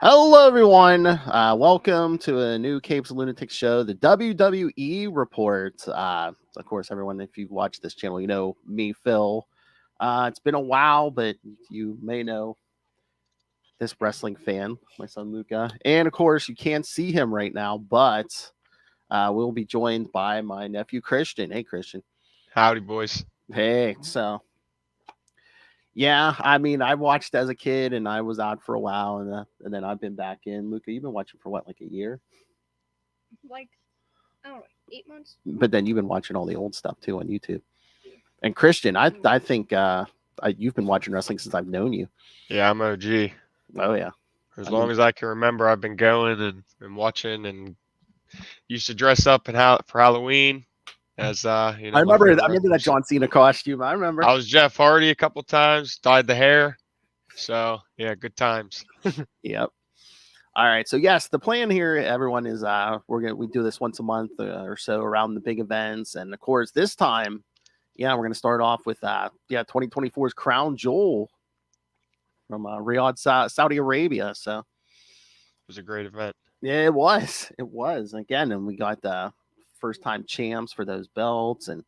Hello, everyone. Welcome to a new Capes and Lunatics show, the WWE Report. Of course, everyone, if you watch this channel, you know me, Phil. It's been a while, but you may know this wrestling fan, my son Luca. And of course, you can't see him right now, but we'll be joined by my nephew, Christian. Hey, Christian. Howdy, boys. Hey, yeah, I mean, I watched as a kid, and I was out for a while, and then I've been back in. Luca, you've been watching for what, like a year? Like, I don't know, 8 months. But then you've been watching all the old stuff too on YouTube. And Christian, I think you've been watching wrestling since I've known you. Yeah, I'm OG. Oh yeah, As long as I can remember, I've been going and watching, and used to dress up for Halloween as I remember that John Cena costume. I remember. I was Jeff Hardy a couple times, dyed the hair. So yeah, good times. Yep. All right. So yes, the plan here, everyone, is we do this once a month or so around the big events, and of course this time, yeah, we're gonna start off with 2024's Crown Jewel from Riyadh, Saudi Arabia. So it was a great event. Yeah, it was. It was again, and we got the first time champs for those belts, and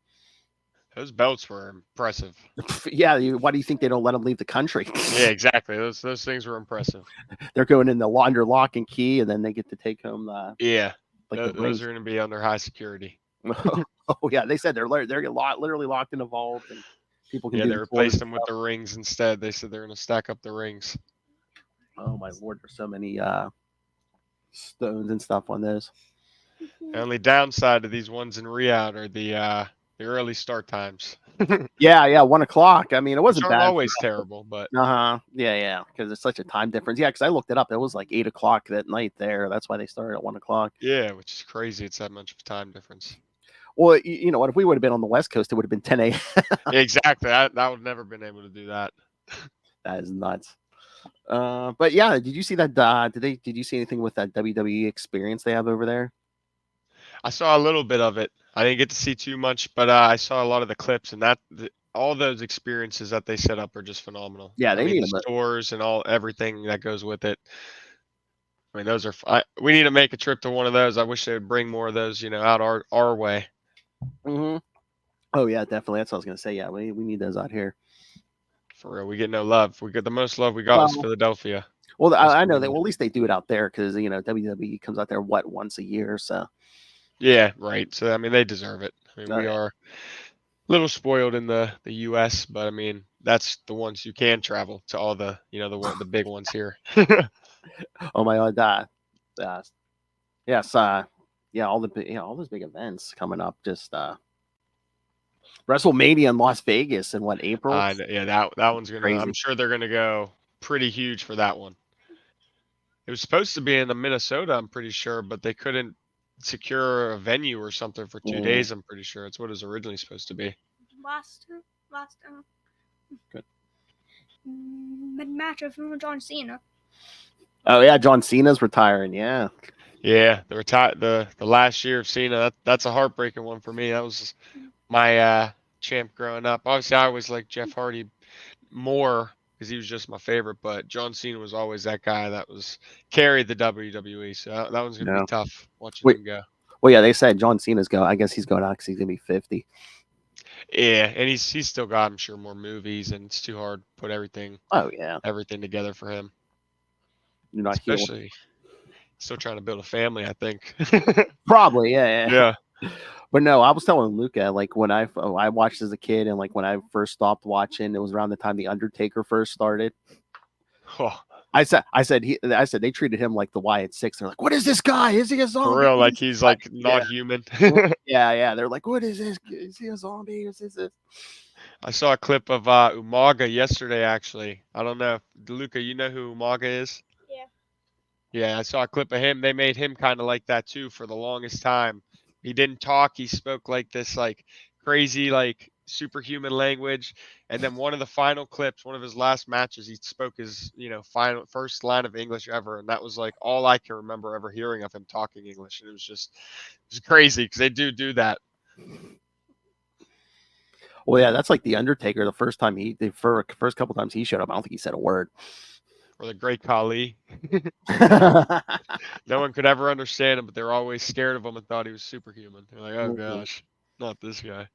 those belts were impressive. Yeah, why do you think they don't let them leave the country? Yeah, exactly. Those things were impressive. They're going in under lock and key, and then they get to take home the those are going to be under high security. Oh yeah, they said they're literally locked in a vault, and people can. Yeah, they replaced them with the rings instead. They said they're going to stack up the rings. Oh my lord, there's so many stones and stuff on this. The only downside to these ones in Riyadh are the early start times. yeah, 1:00. I mean, it wasn't bad. Always terrible, but yeah, because it's such a time difference. Yeah, because I looked it up. It was like 8:00 that night there. That's why they started at 1:00. Yeah, which is crazy. It's that much of a time difference. Well, you know what? If we would have been on the West Coast, it would have been 10 a.m. Exactly. I would have never been able to do that. That is nuts. But yeah, did you see that? Did you see anything with that WWE experience they have over there? I saw a little bit of it. I didn't get to see too much, but I saw a lot of the clips, and all those experiences that they set up are just phenomenal. Yeah, they need the stores and everything that goes with it. I mean, those are. We need to make a trip to one of those. I wish they would bring more of those, out our way. Mm-hmm. Oh yeah, definitely. That's what I was gonna say. Yeah, we need those out here. For real, we get no love. We get the most love we got was Philadelphia. Well, I know that. Well, at least they do it out there because WWE comes out there once a year. So. Yeah, right. So I mean, they deserve it. I mean, we are a little spoiled in the U.S., but I mean, that's the ones you can travel to all the the big ones here. Oh my god, yes, yeah, all those big events coming up. Just WrestleMania in Las Vegas in April? Yeah, that one's gonna. Crazy. I'm sure they're gonna go pretty huge for that one. It was supposed to be in Minnesota, I'm pretty sure, but they couldn't secure a venue or something for 2 days. I'm pretty sure it's what it was originally supposed to be. Last good match of John Cena. Oh yeah, John Cena's retiring. Yeah, the last year of Cena. That's a heartbreaking one for me. That was my champ growing up. Obviously, I always liked Jeff Hardy more because he was just my favorite, but John Cena was always that guy that carried the WWE. So that one's gonna be tough watching him go. Well, yeah, they said John Cena's go. I guess he's going out because he's gonna be 50. Yeah, and he's still got, I'm sure, more movies, and it's too hard to put everything. Oh yeah, everything together for him. You're not especially still trying to build a family. I think probably yeah. Yeah. But no, I was telling Luca, when I watched as a kid, and when I first stopped watching, it was around the time the Undertaker first started. Oh. I said they treated him like the Wyatt Six. They're like, "What is this guy? Is he a zombie?" For real, like he's not human. yeah. They're like, "What is this? Is he a zombie? Is this?" I saw a clip of Umaga yesterday. Actually, I don't know, Luca. You know who Umaga is? Yeah. Yeah, I saw a clip of him. They made him kind of like that too for the longest time. He didn't talk. He spoke like this, crazy, superhuman language. And then one of the final clips, one of his last matches, he spoke his, first line of English ever. And that was all I can remember ever hearing of him talking English. And it was crazy because they do that. Well, yeah, that's like the Undertaker. The first couple times he showed up, I don't think he said a word. or the Great Khali. No one could ever understand him, but they were always scared of him and thought he was superhuman. They're like, oh gosh, not this guy.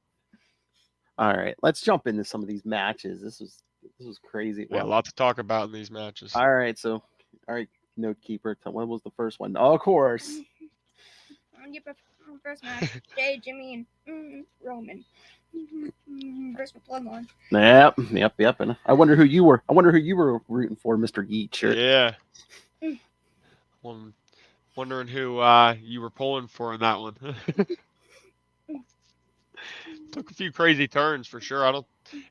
All right, let's jump into some of these matches. This was crazy. Yeah, a lot to talk about in these matches. All right, note keeper. When was the first one? Oh, of course. First match, Jay, Jimmy, and Roman versus Bloodline. Yep. And I wonder who you were rooting for, Mr. Yeet shirt. Yeah. Wondering who you were pulling for in that one. Took a few crazy turns for sure.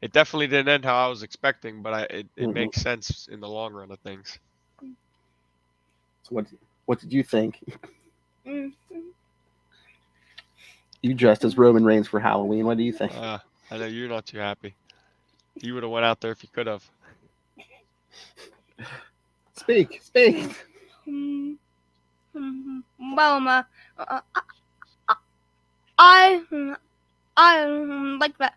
It definitely didn't end how I was expecting, but it makes sense in the long run of things. So what did you think? You dressed as Roman Reigns for Halloween. What do you think? I know you're not too happy. You would have went out there if you could have. Speak. Well, I like that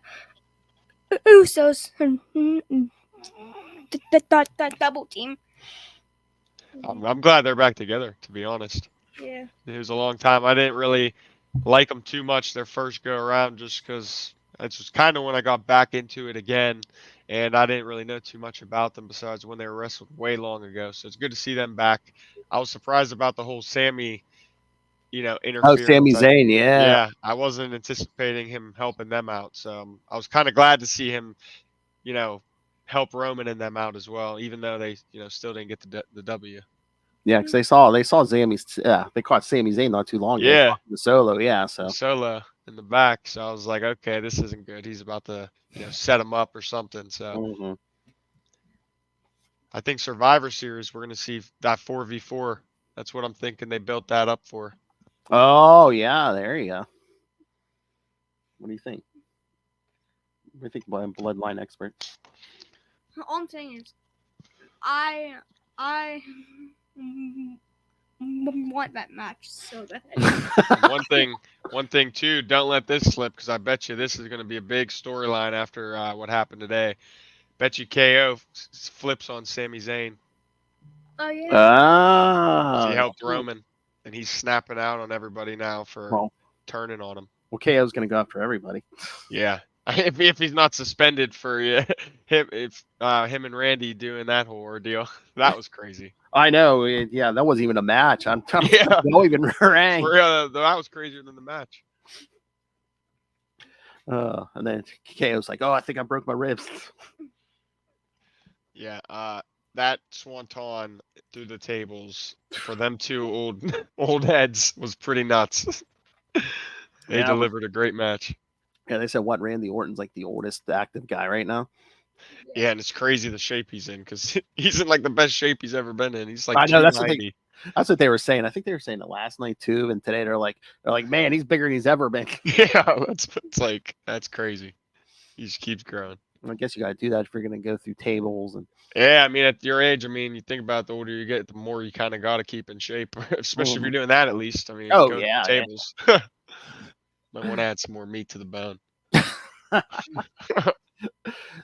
Usos that double team. I'm glad they're back together, to be honest. Yeah. It was a long time. I didn't really like them too much their first go around, just because it's just kind of when I got back into it again, and I didn't really know too much about them besides when they were wrestled way long ago. So it's good to see them back. I was surprised about the whole Sammy, interference. Oh, Sami Zayn, yeah. Yeah, I wasn't anticipating him helping them out, so I was kind of glad to see him, help Roman and them out as well, even though they, still didn't get the W. Yeah, because they saw Sami's. They caught Sami Zayn not too long ago. Yeah, the Solo. Yeah, so Solo in the back. So I was like, okay, this isn't good. He's about to, set him up or something. So I think Survivor Series, we're gonna see that 4v4. That's what I'm thinking. They built that up for. Oh yeah, there you go. What do you think? What do you think, Bloodline expert? All I'm saying is, I want that match so bad. One thing too, don't let this slip, because I bet you this is going to be a big storyline after what happened today. Bet you KO flips on Sami Zayn. Oh yeah. He helped Roman, and he's snapping out on everybody now for turning on him. Well, KO's going to go after everybody. Yeah. If he's not suspended for him and Randy doing that whole ordeal, that was crazy. I know. Yeah, that wasn't even a match. I'm telling you, no even rang. For real, that was crazier than the match. And then KO's like, "Oh, I think I broke my ribs." Yeah, that swanton through the tables for them two old heads was pretty nuts. They delivered a great match. Yeah, they said Randy Orton's like the oldest active guy right now. Yeah, and it's crazy the shape he's in, because he's in like the best shape he's ever been in. He's like, I know, that's what they were saying. I think they were saying it last night too, and today they're like, man, he's bigger than he's ever been. Yeah, that's crazy. He just keeps growing. I guess you got to do that if you're going to go through tables and. Yeah, I mean, at your age, you think about the older you get, the more you kind of got to keep in shape, especially if you're doing that at least. Tables. Yeah. Might want to add some more meat to the bone.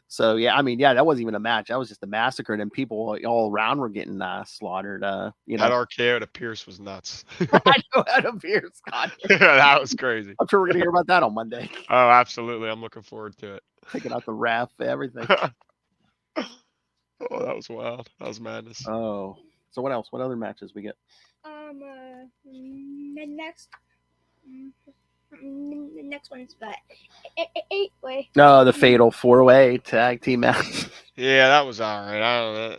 So that wasn't even a match. That was just a massacre, and people all around were getting slaughtered. That RKO to Pierce was nuts. I know how to Pierce. God. That was crazy. I'm sure we're gonna hear about that on Monday. Oh, absolutely! I'm looking forward to it. Taking out the ref, everything. Oh, that was wild. That was madness. Oh, so what else? What other matches we get? The next one is that 8-way. No, the fatal 4-way tag team match. Yeah, that was all right. I don't know.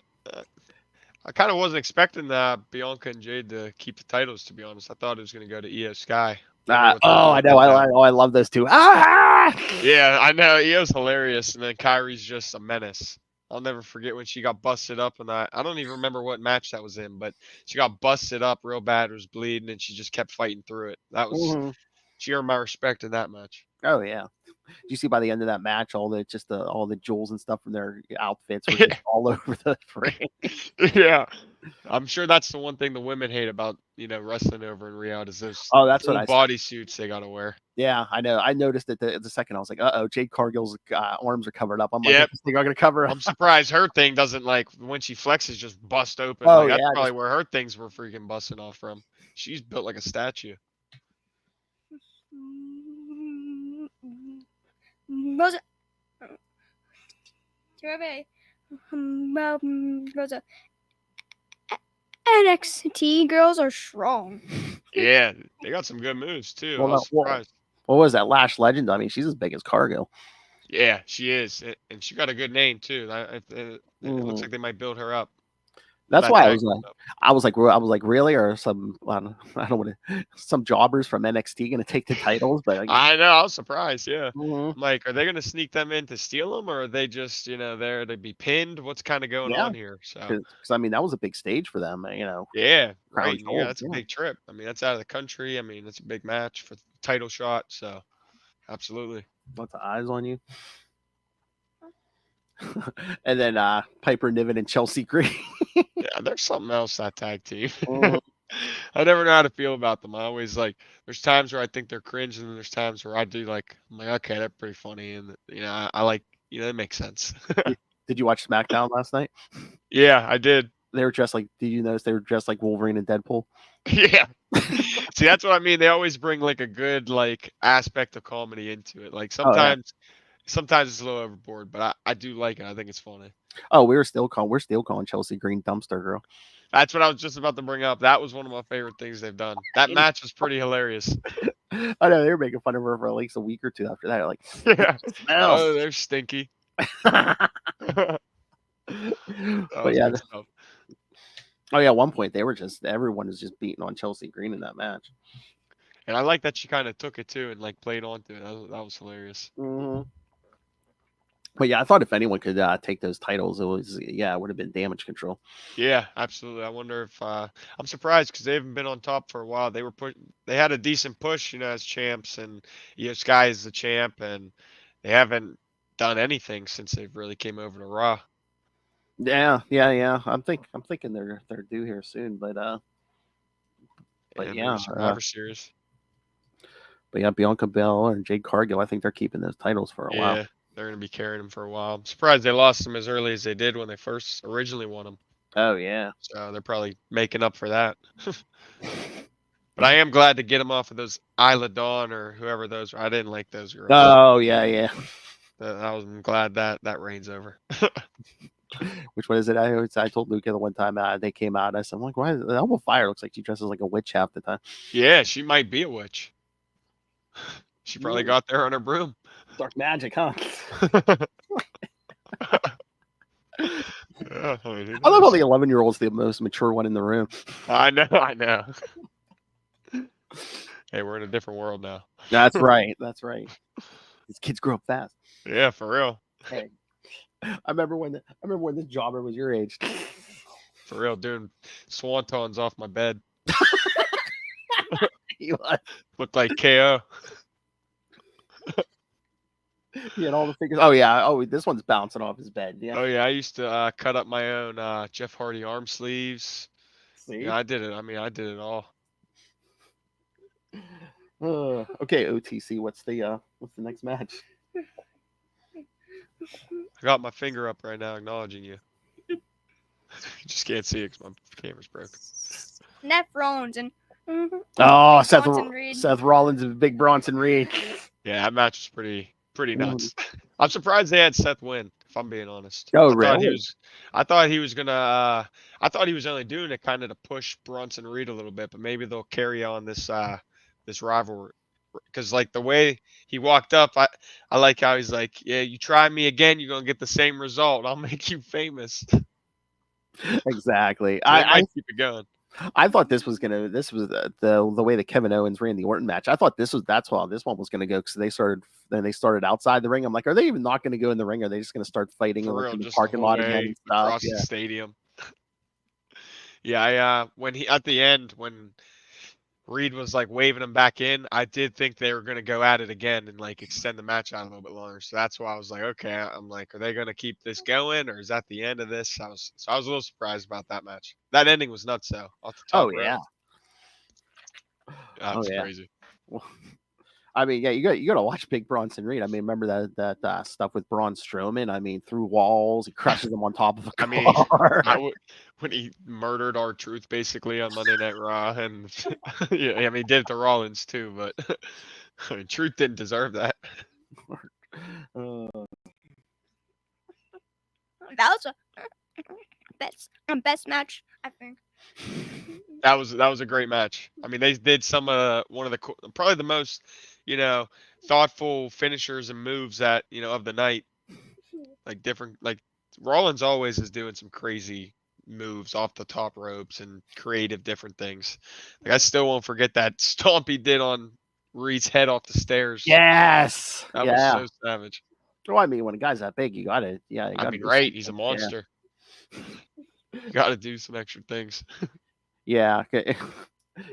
I kind of wasn't expecting Bianca and Jade to keep the titles, to be honest. I thought it was going to go to Io Sky. I know. I love those two. Yeah, I know. Io's hilarious, and then Kyrie's just a menace. I'll never forget when she got busted up, and I don't even remember what match that was in, but she got busted up real bad, was bleeding, and she just kept fighting through it. That was she earned my respect in that match. Oh yeah, you see by the end of that match all the jewels and stuff from their outfits were just all over the ring? Yeah. I'm sure that's the one thing the women hate about, wrestling over in Riyadh is those Oh, that's what full I said. body suits they gotta wear. Yeah, I know. I noticed it the second. I was like, "Uh-oh, Jade Cargill's arms are covered up." I'm like, Yep. "Is this thing not gonna cover up?" I'm surprised her thing doesn't when she flexes just bust open. Oh, Like that's yeah, probably where her things were freaking busting off from. She's built like a statue. Rosa. Rosa. NXT girls are strong. Yeah, they got some good moves too. Well, I was surprised. What was that Lash Legend? I mean, she's as big as Cargill. Yeah, she is, and she got a good name too. It looks like they might build her up. That's why I was like, really? Or some I don't want to some jobbers from NXT going to take the titles? But I know, I was surprised. Yeah, Mhm. I'm like, are they going to sneak them in to steal them, or are they just there to be pinned? What's kind of going on here? So, because I mean, that was a big stage for them. yeah, Crown right. Yeah, Jewel, that's a big trip. I mean, that's out of the country. I mean, that's a big match for the title shot. So, absolutely. Lots of eyes on you. And then Piper Niven and Chelsea Green. Yeah, there's something else, that tag team. Mhm. I never know how to feel about them. I always there's times where I think they're cringe, and then there's times where I'm like, okay, they're pretty funny, and I like, it makes sense. Did you watch SmackDown last night? Yeah, I did. They were dressed like. Did you notice they were dressed like Wolverine and Deadpool? Yeah. See, that's what I mean. They always bring a good aspect of comedy into it. Like sometimes it's a little overboard, but I do like it. I think it's funny. Oh, we're still calling Chelsea Green Dumpster Girl. That's what I was just about to bring up. That was one of my favorite things they've done. That match was pretty hilarious. I know they were making fun of her for at least a week or two after that. Like, yeah. smells. Oh, they're stinky. But yeah. Oh yeah, at one point everyone was just beating on Chelsea Green in that match. And I like that she kind of took it too and played onto it. That was hilarious. Mm-hmm. But yeah, I thought if anyone could take those titles, it would have been Damage Control. Yeah, absolutely. I wonder if I'm surprised because they haven't been on top for a while. They had a decent push, as champs, and Sky is the champ, and they haven't done anything since they've really came over to Raw. Yeah. I'm thinking they're due here soon, but yeah, Survivor Series. But yeah, Bianca Belair and Jade Cargill, I think they're keeping those titles for a while. Yeah, they're going to be carrying them for a while. I'm surprised they lost them as early as they did when they first originally won them. Oh, yeah. So they're probably making up for that. But I am glad to get them off of those Isla Dawn or whoever those were. I didn't like those girls. Oh, yeah. I'm glad that reign's over. Which one is it? I told Luca the one time they came out. I said, I'm like, why? The Elbow Fire looks like she dresses like a witch half the time. Yeah, she might be a witch. She probably got there on her broom. Dark magic, huh? Yeah, I love how the 11-year-old's the most mature one in the room. I know. Hey, we're in a different world now. That's right. These kids grow up fast. Yeah, for real. Hey, I remember when this jobber was your age. For real, doing swantons off my bed. He was. Looked like KO. He had all the figures. Oh yeah. Oh, this one's bouncing off his bed. Yeah. Oh yeah, I used to cut up my own Jeff Hardy arm sleeves. See? Yeah, I did it. I mean, I did it all. Okay, OTC. What's the next match? I got my finger up right now, acknowledging you. You just can't see it because my camera's broken. Seth Rollins and Oh, Reed. Seth Rollins and Big Bronson Reed. Yeah, that match was pretty nuts. I'm surprised they had Seth win, if I'm being honest. Oh, really? I thought he was gonna. I thought he was only doing it kind of to push Bronson Reed a little bit, but maybe they'll carry on this rivalry. Because the way he walked up, I like how he's like, yeah, you try me again, you're gonna get the same result. I'll make you famous. Exactly. So I keep it going. I thought this was the way that Kevin Owens ran the Orton match. I thought that's how this one was gonna go because they started outside the ring. I'm like, are they even not gonna go in the ring? Are they just gonna start fighting in the parking lot again and stuff? Across the stadium. Yeah, when he at the end when Reed was like waving him back in, I did think they were going to go at it again and like extend the match out a little bit longer. So that's why I was like, okay, I'm like, are they going to keep this going or is that the end of this? I was a little surprised about that match. That ending was nuts though. Off the top Oh rope. yeah. That was crazy. Well, I mean, yeah, you got to watch Big Bronson Reed. I mean, remember that stuff with Braun Strowman? I mean, through walls, he crushes them on top of a I mean, car. when he murdered R-Truth basically on Monday Night Raw, and yeah, I mean, he did it to Rollins too, but I mean, Truth didn't deserve that. That was a best match, I think. That was a great match. I mean, they did some one of the probably the most, thoughtful finishers and moves that of the night. Like different, like Rollins always is doing some crazy moves off the top ropes and creative different things. Like I still won't forget that stomp he did on Reed's head off the stairs. Yes. That was so savage. Well, I mean, when a guy's that big, you gotta, I mean, right? He's a monster. You got to do some extra things. Yeah.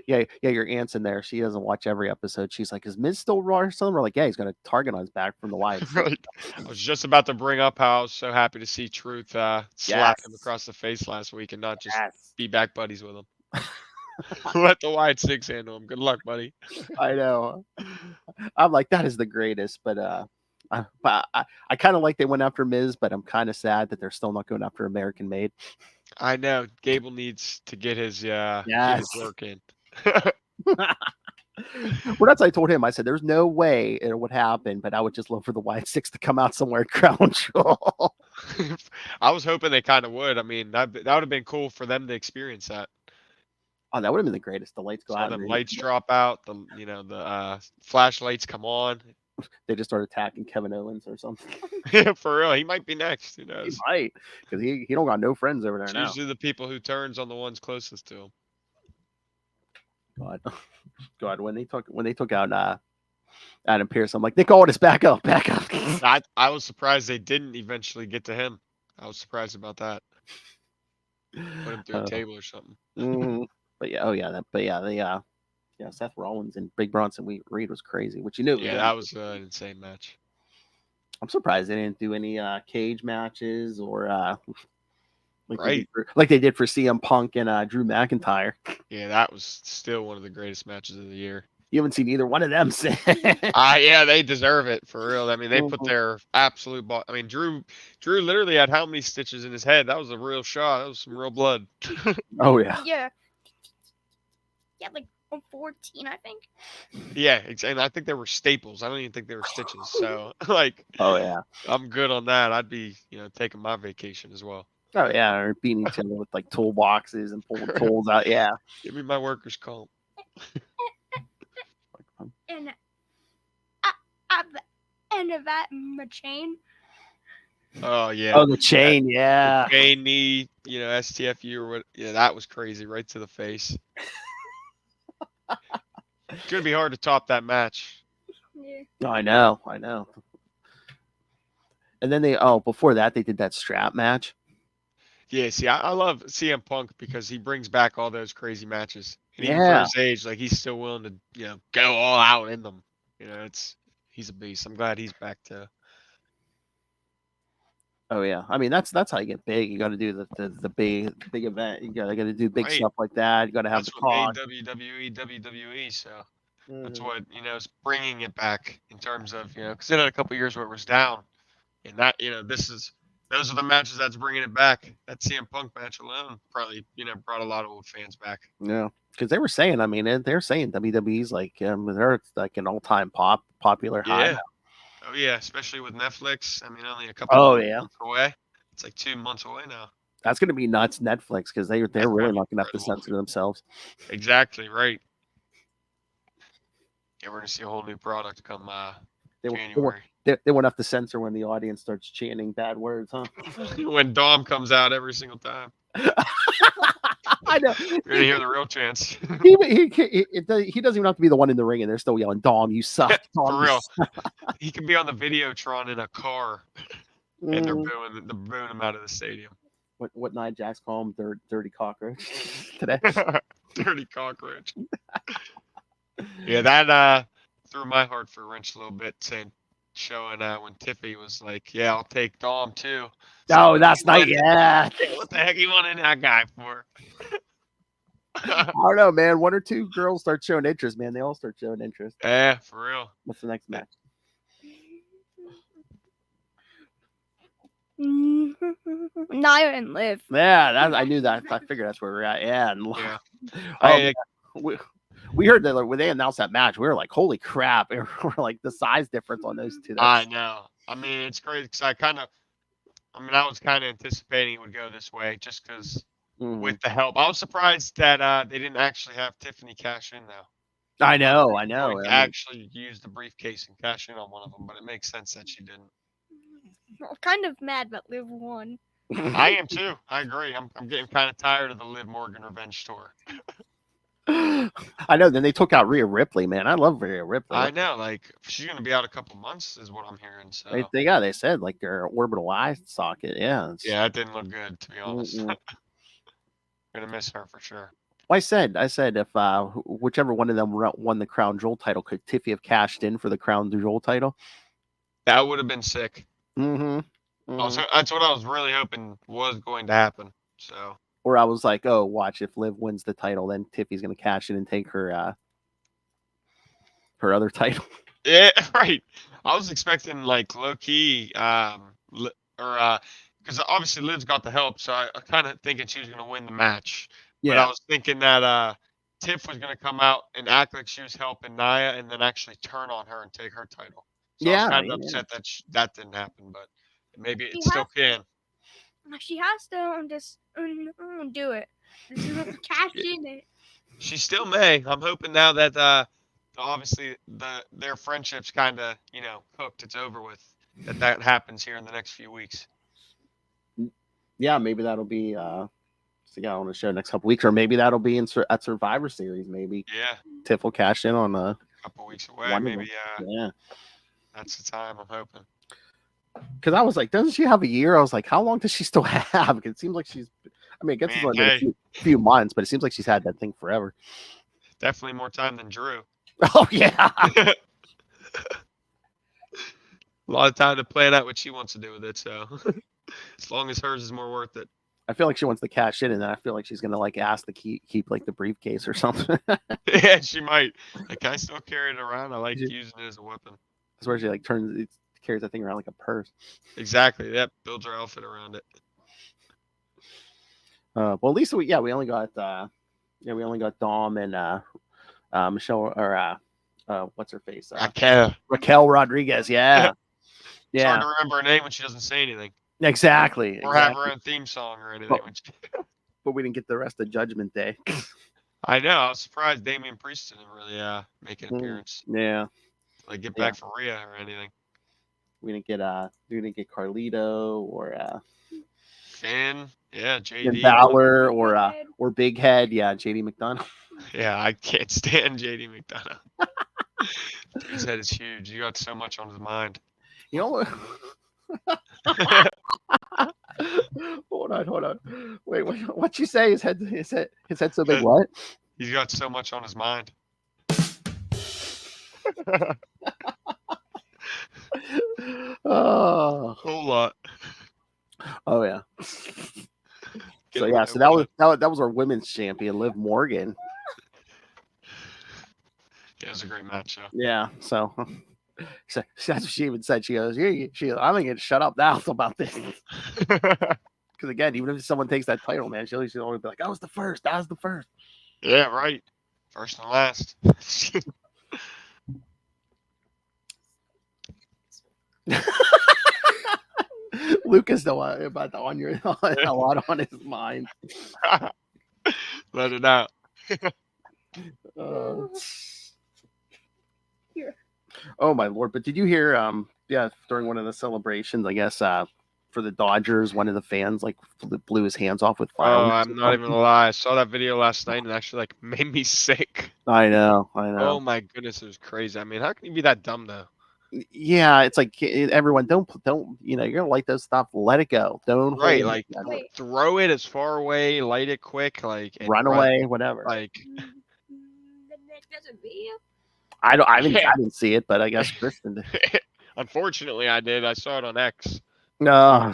Yeah. Your aunt's in there. She doesn't watch every episode. She's like, "Is Miz still raw or something?" We're like, "Yeah, he's got a target on his back from the wide." Right. I was just about to bring up how I was so happy to see Truth slap him across the face last week and not just be back buddies with him. Let the wide six handle him. Good luck, buddy. I know. I'm like, that is the greatest, but I kind of like they went after Miz, but I'm kind of sad that they're still not going after American Made. I know Gable needs to get his work in. Well, that's what I told him. I said, "There's no way it would happen, but I would just love for the Wyatt Six to come out somewhere at Crown Jewel." I was hoping they kind of would. I mean, that would have been cool for them to experience that. Oh, that would have been the greatest. The lights go out. The lights drop out. The flashlights come on. They just start attacking Kevin Owens or something. Yeah, for real. He might be next. Who knows? He might, because he don't got no friends over there now. Usually the people who turns on the ones closest to him. God, when they took out Adam Pearce, I'm like, Nick Aldis, back up. I was surprised they didn't eventually get to him. I was surprised about that. Put him through a table or something. But yeah, Seth Rollins and Big Bronson Reed was crazy, which you knew. Yeah, that was an insane match. I'm surprised they didn't do any cage matches or right, like they did for CM Punk and Drew McIntyre. Yeah, that was still one of the greatest matches of the year. You haven't seen either one of them since. Yeah, they deserve it for real. I mean, they put their absolute ball. I mean, Drew literally had how many stitches in his head? That was a real shot. That was some real blood. Oh yeah. Yeah, like 14, I think. Yeah, and I think they were staples. I don't even think they were stitches. So like, oh yeah, I'm good on that. I'd be taking my vacation as well. Oh yeah, or beating each other with like toolboxes and pulling tools out. Yeah. Give me my workers' comp. And at the end of that, the chain. Oh yeah. Oh, the chain, yeah. The chain knee, STFU or what? Yeah, that was crazy, right to the face. It's gonna be hard to top that match. Yeah. I know. And then before that they did that strap match. Yeah, see, I love CM Punk because he brings back all those crazy matches. And even for his age, like he's still willing to, go all out in them. He's a beast. I'm glad he's back too. Oh yeah, I mean that's how you get big. You got to do the big event. You got to do big stuff like that. You got to have that's the what talk. made WWE. So that's what is bringing it back in terms of because it had a couple years where it was down, and that those are the matches that's bringing it back. That CM Punk match alone probably brought a lot of old fans back. Yeah, because they were saying, I mean, they're saying WWE's like they're like an all-time popular high. Yeah. Oh yeah, especially with Netflix. I mean, only a couple months away. It's like 2 months away now. That's gonna be nuts, Netflix, because they're really not gonna have to censor themselves. Exactly right. Yeah, we're gonna see a whole new product come January. They won't have to censor when the audience starts chanting bad words, huh? When Dom comes out every single time. I know. You're gonna hear the real chants. He doesn't even have to be the one in the ring, and they're still yelling, "Dom, you suck!" Dom, for real. He can be on the Videotron in a car, and they're booing him out of the stadium. What Nia Jax call him? Dirty cockroach today. Dirty cockroach. Yeah, that threw my heart for a wrench a little bit, showing when Tiffy was like, "Yeah, I'll take Dom too." It's like, Oh, that's night. Yeah. yeah, what the heck you wanted that guy for? I don't know, man. One or two girls start showing interest, man. They all start showing interest. Yeah, for real. What's the next match? Nia and Liv. Yeah, I knew that. I figured that's where we're at. Yeah. And, Yeah. we heard that when they announced that match, we were like, holy crap. We're like the size difference on those two. I know. I mean, it's crazy because I was kind of anticipating it would go this way just because with the help. I was surprised that they didn't actually have Tiffany cash in, though. I know. Going to actually use the briefcase and cash in on one of them, but it makes sense that she didn't. I'm kind of mad that Liv won. I am too. I agree. I'm getting kind of tired of the Liv Morgan revenge tour. I know. Then they took out Rhea Ripley, man. I love Rhea Ripley. I know. Like, she's going to be out a couple months is what I'm hearing. So they said like their orbital eye socket. Yeah. Yeah, it didn't look good, to be honest. Going to miss her for sure. Well, I said if whichever one of them won the Crown Jewel title, could Tiffy have cashed in for the Crown Jewel title? That would have been sick. Mm-hmm. That's what I was really hoping was going to happen. So. Or I was like, oh, watch, if Liv wins the title, then Tiffy's going to cash in and take her other title. Yeah, right. I was expecting like low key, because obviously Liv's got the help, so I kind of thinking she was going to win the match. Yeah. But I was thinking that Tiff was going to come out and act like she was helping Nia, and then actually turn on her and take her title. So I was kind of upset that that didn't happen, but maybe it still can. She has to just do it. Cash in it. She still may. I'm hoping now that obviously their friendship's kind of cooked. It's over with. That happens here in the next few weeks. Yeah, maybe that'll be on the show next couple weeks, or maybe that'll be at Survivor Series. Maybe Tiff will cash in on a couple weeks away. Maybe yeah. That's the time I'm hoping. Because I was like, doesn't she have a year? I was like, how long does she still have? Because it seems like it gets it's only been a few months, but it seems like she's had that thing forever. Definitely more time than Drew. Oh, yeah. A lot of time to plan out what she wants to do with it, so as long as hers is more worth it. I feel like she wants to cash in, and then I feel like she's going to like ask to keep like the briefcase or something. Yeah, she might. Like, can I still carry it around? I like using it as a weapon. That's where she like carries that thing around like a purse. Exactly. Yep. Builds her outfit around it. Well, at least we only got Dom and Michelle, or what's her face? Raquel Rodriguez. Yeah. It's hard to remember her name when she doesn't say anything. Exactly. Or have her own theme song or anything. But we didn't get the rest of Judgment Day. I know. I was surprised Damian Priest didn't really make an appearance. Yeah. Like get back for Rhea or anything. We didn't get Carlito or Finn, JD Balor or Big Head, JD McDonough. Yeah, I can't stand JD McDonough. His head is huge. He got so much on his mind. You know what? Hold on. Wait, what'd you say? His head's so big. What? He's got so much on his mind. Oh, whole lot. Oh yeah. So that was our women's champion, Liv Morgan. Yeah, it was a great match. Yeah. So that's what she even said. She goes, I'm gonna get shut up now about this. Because again, even if someone takes that title, man, she'll always be like, I was the first. Yeah, right. First and last. Luca's still about a lot on his mind. Let it out. Oh my lord! But did you hear? During one of the celebrations, I guess for the Dodgers, one of the fans like blew his hands off with fire. Oh, I'm not even gonna lie. I saw that video last night and it actually like made me sick. I know. Oh my goodness, it was crazy. I mean, how can you be that dumb though? Yeah, it's like everyone don't you're gonna light those stuff, let it go. Don't throw it as far away, light it quick, like run away, whatever. Like There's a video I don't. I Yeah. didn't see it, but I guess Kristen did. Unfortunately, I did. I saw it on X. No.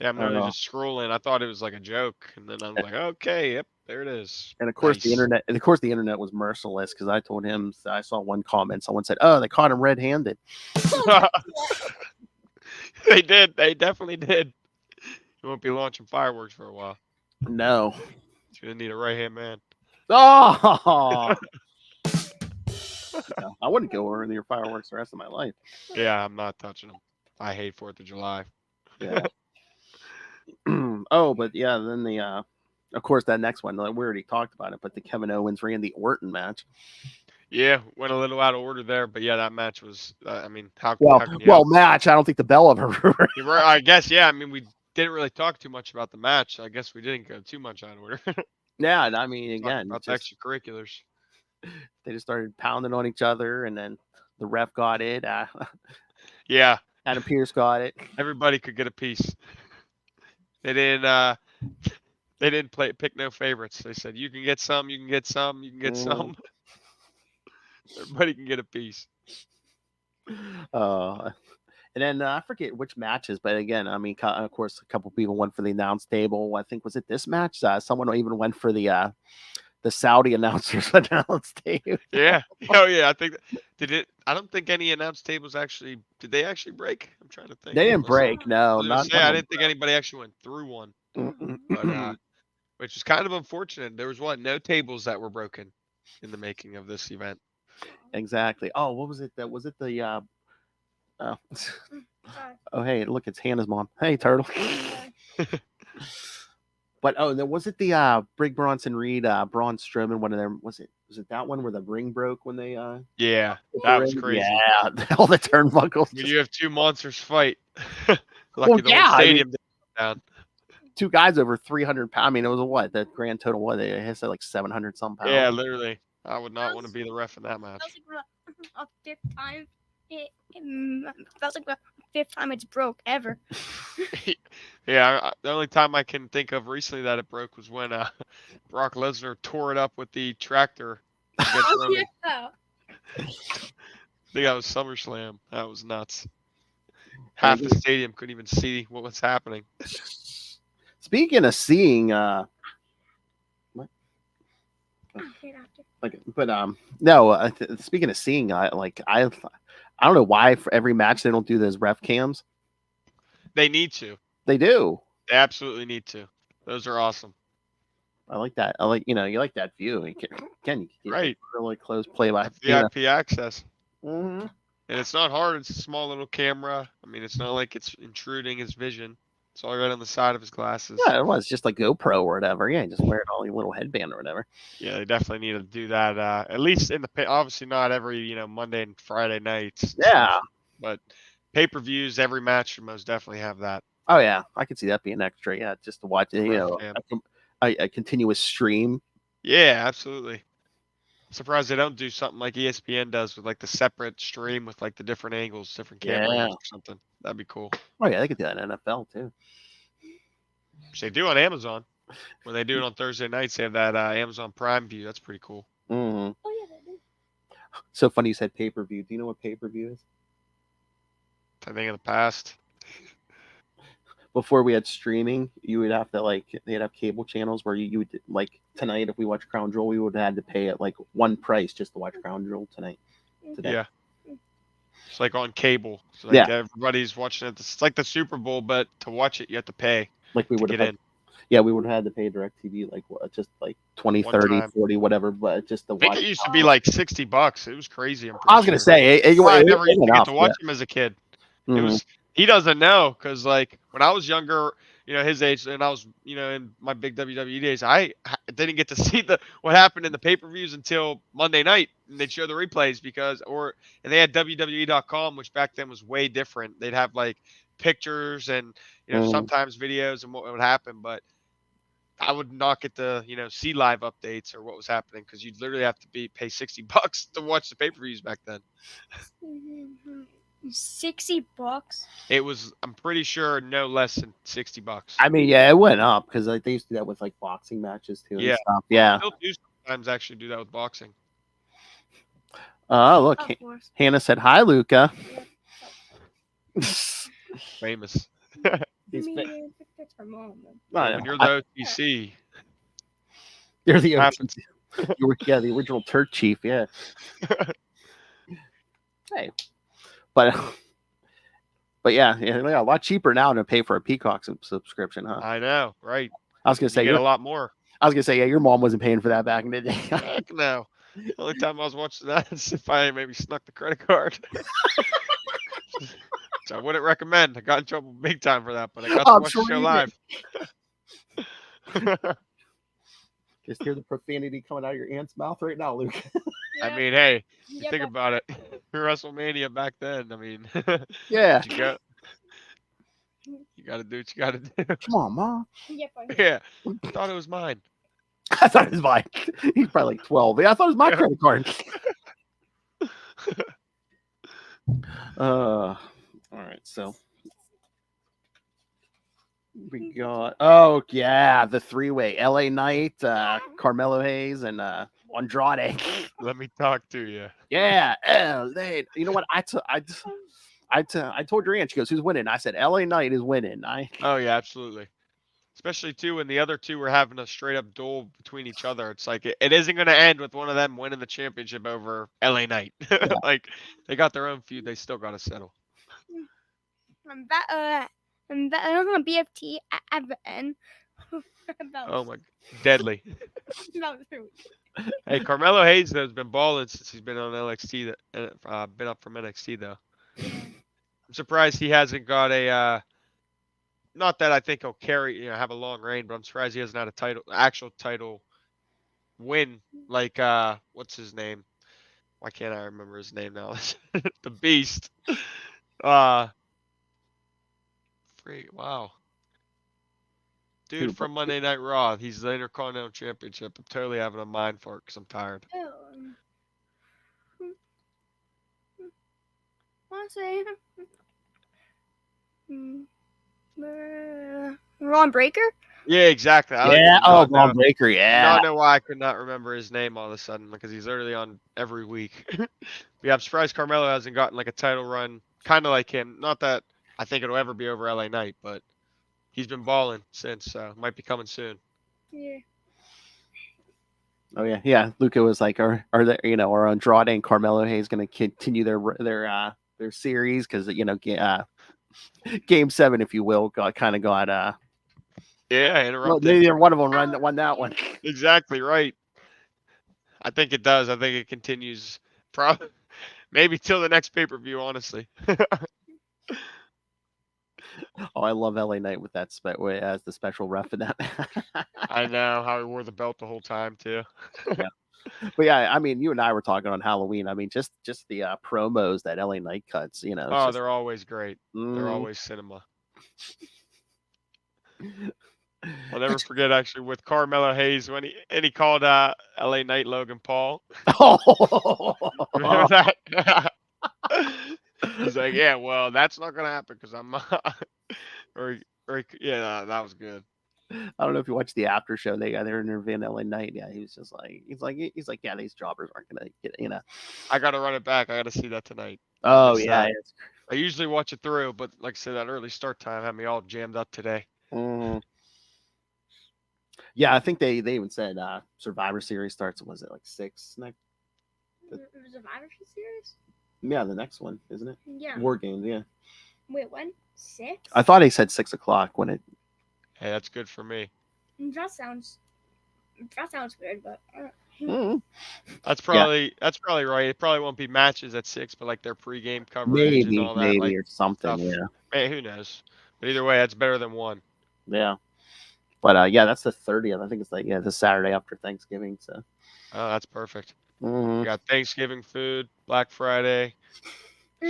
Yeah, I'm I don't literally know. just scrolling. I thought it was like a joke, and then I was like, okay, yep, there it is. And of course, Nice. the internet was merciless because I told him. I saw one comment. Someone said, "Oh, they caught him red-handed." They did. They definitely did. You won't be launching fireworks for a while. No. You're gonna need a right-hand man. Oh. Yeah, I wouldn't go over near fireworks the rest of my life. Yeah, I'm not touching them. I hate 4th of July. Yeah. Oh, but yeah, then of course, that next one, we already talked about it, but the Kevin Owens Randy Orton match. Yeah, went a little out of order there, but yeah, that match was. I mean, how can you Well, match. I don't think the bell ever. I guess, yeah. I mean, we didn't really talk too much about the match. I guess we didn't go too much out of order. Yeah, and I mean, Talking again, about the extracurriculars. they just started pounding on each other, and then the ref got it. Yeah, Adam Pearce got it. everybody could get a piece. They didn't. They didn't pick no favorites. They said you can get some, you can get some, you can get some. Everybody can get a piece. And then I forget which matches, but again, I mean, of course, a couple people went for the announce table. I think was it this match? Someone even went for the Saudi announcers announce table. Yeah. Oh yeah. I think I don't think any announce tables actually. Did they actually break? I'm trying to think. They didn't break. No, I didn't think anybody actually went through one. But, which is kind of unfortunate. There was no tables that were broken in the making of this event. Exactly. Oh, what was it? Was it the oh, hey, look, it's Hannah's mom. Hey, Turtle. But then was it the Brig Bronson Reed, Braun Strowman? One of them was it that one where the ring broke when they Yeah, that was crazy. Yeah, all the turnbuckles. When you have two monsters fight. Lucky the whole stadium didn't come down. Two guys over 300 pounds. I mean, it was what the grand total was. They had like 700 some pounds. Yeah, literally. I would not want to be the ref in that match. That was like a fifth time. That was like the fifth time it's broke ever. Yeah, the only time I can think of recently that it broke was when Brock Lesnar tore it up with the tractor. I think that was SummerSlam. That was nuts. Half the stadium couldn't even see what was happening. Speaking of seeing, speaking of seeing, I don't know why for every match they don't do those ref cams. They need to. They do. They absolutely need to. Those are awesome. I like that. You like that view. You can right. Really close play by VIP access. Mm-hmm. And it's not hard. It's a small little camera. I mean, it's not like it's intruding his vision. It's all right on the side of his glasses. Yeah, it was just like GoPro or whatever. Yeah, just wear it on a little headband or whatever. Yeah, they definitely need to do that. At least in the obviously not every Monday and Friday nights. Yeah, but pay-per-views, every match should most definitely have that. Oh yeah, I could see that being extra. Yeah, just to watch it. A continuous stream. Yeah, absolutely. I'm surprised they don't do something like ESPN does with like the separate stream with like the different angles, different camera angles or something. That'd be cool. Oh yeah, they could do that in NFL too. Which they do on Amazon. When they do it on Thursday nights, they have that Amazon Prime view. That's pretty cool. Mm-hmm. Oh yeah, they do. So funny you said pay-per-view. Do you know what pay-per-view is? I think in the past. Before we had streaming, you would have to they'd have cable channels where you would like tonight if we watch Crown Jewel, we would have had to pay at like one price just to watch Crown Jewel today. Yeah. It's like on cable. So like everybody's watching it. It's like the Super Bowl, but to watch it you have to pay. Like we would have in. Yeah, we would have had to pay DirecTV just like 20, 30, 40, whatever, but just to watch. I think it used to be like $60. It was crazy. I was gonna say I never used to get to watch him as a kid. Mm-hmm. It was. He doesn't know because, like, when I was younger, his age, and I was, in my big WWE days, I didn't get to see what happened in the pay-per-views until Monday night, and they'd show the replays and they had WWE.com, which back then was way different. They'd have like pictures and sometimes videos and what would happen, but I would not get to see live updates or what was happening because you'd literally have to pay $60 to watch the pay-per-views back then. $60? It was, I'm pretty sure, no less than $60. I mean, yeah, it went up because they used to do that with like boxing matches too. Yeah, and stuff. Yeah. Still do sometimes actually do that with boxing. Oh, look, Of course. Hannah said hi, Luca. Famous. He's Me, fit. that's her mom. I When know. you're the OTC, You're the OT. happens. You were, the original Turk chief. Yeah. Hey, but yeah, a lot cheaper now to pay for a Peacock subscription, huh? I know, right? I was gonna say You get a lot more. I was gonna say, yeah, your mom wasn't paying for that back in the day. Heck no. The only time I was watching that is if I maybe snuck the credit card. So I wouldn't recommend. I got in trouble big time for that, but I got to I'm watch sure the show you live. Just hear the profanity coming out of your aunt's mouth right now, Luke. I mean, hey, you Yep, think I've about it. WrestleMania back then. I mean, Yeah. you got to do what you got to do. Come on, Mom. Yep, I heard. Yeah, I thought it was mine. I thought it was mine. He's probably like 12. Yeah, I thought it was my credit card. All right, so we got the three-way LA Knight, Carmelo Hayes, and Andrade. Let me talk to you. Yeah, LA. You know what? I told your aunt, she goes, who's winning? I said LA Knight is winning. Oh yeah, absolutely. Especially too when the other two were having a straight up duel between each other. It's like it isn't going to end with one of them winning the championship over LA Knight. Like they got their own feud. They still got to settle. I'm on BFT at Everton. Oh my, deadly. About 3 weeks. Hey, Carmelo Hayes though has been balling since he's been on NXT. Been up from NXT though. I'm surprised he hasn't got a. Not that I think he'll have a long reign, but I'm surprised he hasn't had a actual title win. Like what's his name? Why can't I remember his name now? The Beast. Wow. Dude from Monday Night Raw. He's the Intercontinental Championship. I'm totally having a mind fart because I'm tired. Want to say Ron Breaker? Yeah, exactly. Ron Breaker. Yeah. I don't know why I could not remember his name all of a sudden because he's literally on every week. Yeah, I'm surprised Carmelo hasn't gotten like a title run, kind of like him. Not that I think it'll ever be over LA Knight, but he's been balling since, so might be coming soon. Yeah. Oh yeah. Luca was like, are Andrade and Carmelo Hayes going to continue their series because Game 7, if you will, got. Yeah, interrupted. Well, neither one of them won that one. Exactly right. I think it does. I think it continues. Maybe till the next pay-per-view, honestly. Oh, I love LA Knight with that as the special ref in that. I know how he wore the belt the whole time too. Yeah. But yeah, I mean, you and I were talking on Halloween. I mean, just the promos that LA Knight cuts, They're always great. They're always cinema. I'll never forget actually with Carmelo Hayes when he called LA Knight Logan Paul. Remember that? He's like, yeah, well, that's not gonna happen because I'm that was good. I don't know if you watched the after show. They interviewing LA Knight. Yeah, he was just like, he's like, yeah, these jobbers aren't gonna get. I gotta run it back. I gotta see that tonight. Oh yeah. I usually watch it through, but like I said, that early start time had me all jammed up today. Yeah, I think they even said Survivor Series starts. Was it like 6 next? The Survivor Series? Yeah, the next one, isn't it? Yeah. War Games, yeah. Wait, when? 6? I thought he said 6 o'clock when it. Hey, that's good for me. That sounds good, but. That's probably right. It probably won't be matches at 6, but like their pregame coverage and all that, maybe or something. stuff. Yeah. Hey, who knows? But either way, that's better than 1. Yeah. But yeah, that's the 30th. I think it's the Saturday after Thanksgiving. So. Oh, that's perfect. We got Thanksgiving food, Black Friday,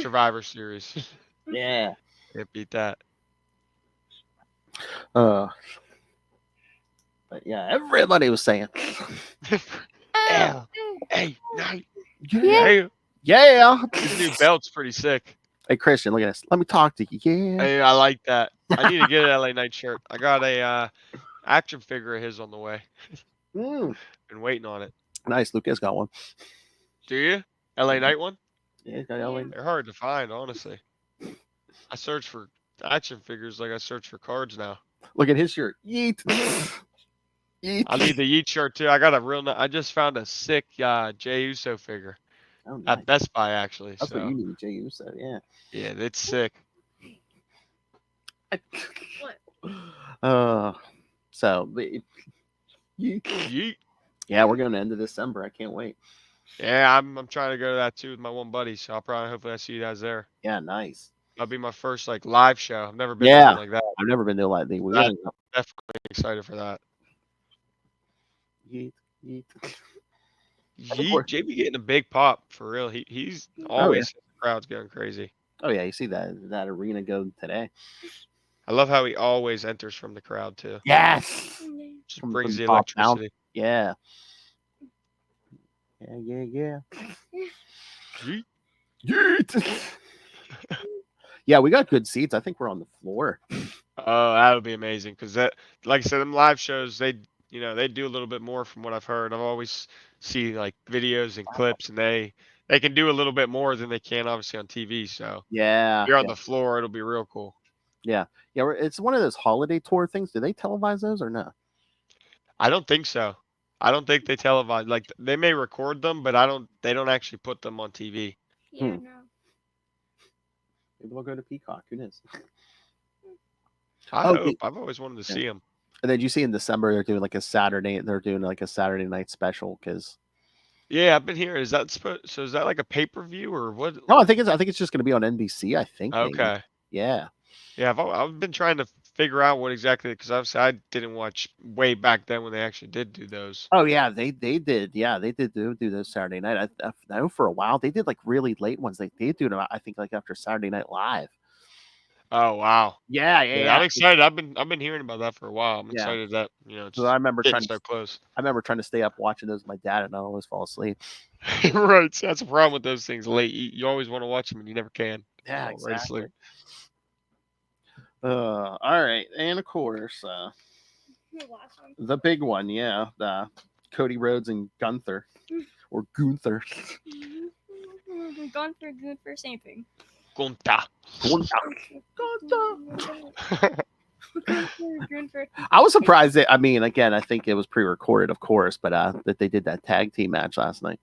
Survivor Series. Yeah. Can't beat that. But yeah, everybody was saying. Hey, Knight. Yeah. This new belt's pretty sick. Hey, Christian, look at this. Let me talk to you. Yeah. Hey, I like that. I need to get an LA Knight shirt. I got a action figure of his on the way. Been waiting on it. Nice. Lucas got one. Do you? LA Knight one? Yeah, he's got LA. They're hard to find, honestly. I search for action figures like I search for cards now. Look at his shirt. Yeet. Yeet. I need the Yeet shirt too. I got a real. I just found a sick Jey Uso figure Oh, nice. at Best Buy actually. That's what So you need, Jey Uso. Yeah. yeah, it's sick. So, Yeet. yeah, we're going to end of December. I can't wait. Yeah, I'm trying to go to that too with my one buddy. So I'll probably hopefully I see you guys there. Yeah, nice. That'll be my first like live show. I've never been to Yeah, one like that. I've never been to a live thing. We That- really Definitely excited for that. yeet, yeet. Yeet, JB getting a big pop for real. He's yeah. always the crowd's going crazy. Oh yeah, you see that arena go today. I love how he always enters from the crowd too. Yes. Just From brings the top down. electricity. Yeah. Yeah. Yeet. Yeet. Yeah, we got good seats. I think we're on the floor. Oh, that would be amazing because that, like I said, them live shows they do a little bit more from what I've heard. I've always see like videos and clips, and they can do a little bit more than they can obviously on TV. So Yeah. if you're on the floor, it'll be real cool. Yeah. It's one of those holiday tour things. Do they televise those or no? I don't think so. I don't think they televise. Like they may record them, but they don't actually put them on TV. Yeah, Hmm. no. Maybe we'll go to Peacock. Who knows? I Oh, hope. I've always wanted to yeah. see them. And then you see in December they're doing like a Saturday. They're doing like a Saturday night special because. Yeah, I've been hearing. Is that so? Is that like a pay-per-view or what? No, I think it's just going to be on NBC. I think. Maybe. Okay. Yeah. Yeah, I've been trying to figure out what exactly because obviously I didn't watch way back then when they actually did do those. Oh yeah, they did. Yeah, they did do those Saturday night. I know for a while they did like really late ones. Like they do them. I think like after Saturday Night Live. Oh wow. Yeah. I'm excited. I've been hearing about that for a while. I'm Yeah. excited that it's So I remember getting trying so close. I remember trying to stay up watching those with my dad, and I always fall asleep. Right. So that's a problem with those things late. You always want to watch them and you never can. Yeah, Fall right exactly. asleep. All right, and of course, The last one. the big one, yeah, Cody Rhodes and Gunther, or Gunther. Gunther, same thing. Gunta. Gunther. I was surprised that. I mean, again, I think it was pre-recorded, of course, but that they did that tag team match last night.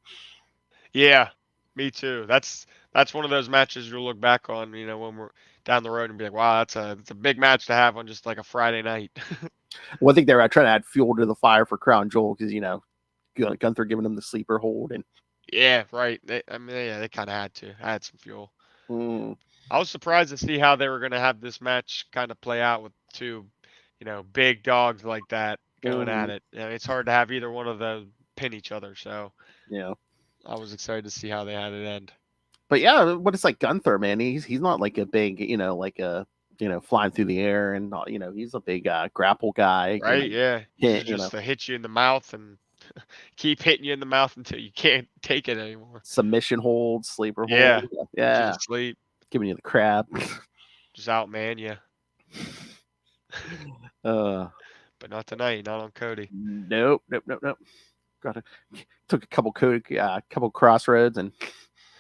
Yeah, me too. That's one of those matches you'll look back on, when we're down the road and be like, wow, that's a big match to have on just like a Friday night. Well, I think they were trying to add fuel to the fire for Crown Jewel because Gunther giving them the sleeper hold and. Yeah, right. They kind of had to add some fuel. Mm. I was surprised to see how they were going to have this match kind of play out with two, big dogs like that going at it. It's hard to have either one of them pin each other. So Yeah. I was excited to see how they had it end. But yeah, what it's like Gunther, man, he's not like a big, like a flying through the air and not, he's a big grapple guy. Right? Yeah. Hit, Just to hit you in the mouth and keep hitting you in the mouth until you can't take it anymore. Submission hold, sleeper Yeah. hold. Yeah. Just sleep. Giving you the crab. Just outman you. But not tonight. Not on Cody. Nope. Took a couple crossroads and.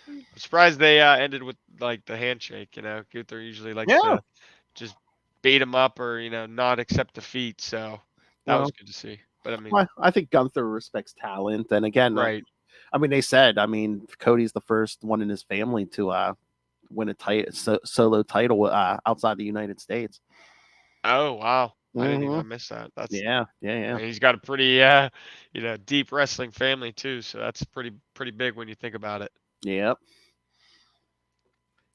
I'm surprised they ended with like the handshake. Gunther usually likes to just beat him up or not accept defeat. So that was good to see. But I mean, I think Gunther respects talent, and again, right. I mean, they said, Cody's the first one in his family to win a solo title outside the United States. Oh wow! I missed that. That's yeah. And he's got a pretty deep wrestling family too. So that's pretty big when you think about it. Yep.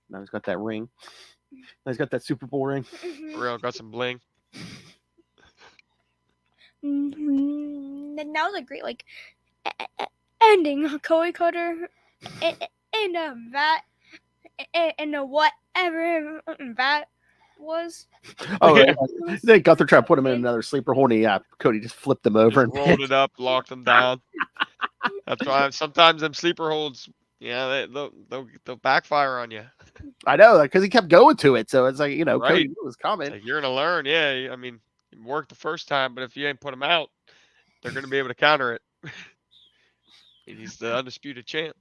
Now he's got that ring. Now he's got that Super Bowl ring. Real got some bling. And that was a great ending. Cody Cutter and that and whatever that was. Oh, yeah. Then Gunther tried to put him in another sleeper hold. And Cody just flipped him over and rolled it up, locked him down. That's why sometimes them sleeper holds. Yeah, they'll backfire on you. I know, because he kept going to it, so it's like Right. Cody knew it was coming. Like, you're gonna learn, yeah. I mean, it worked the first time, but if you ain't put him out, they're gonna be able to counter it. And he's the undisputed champ.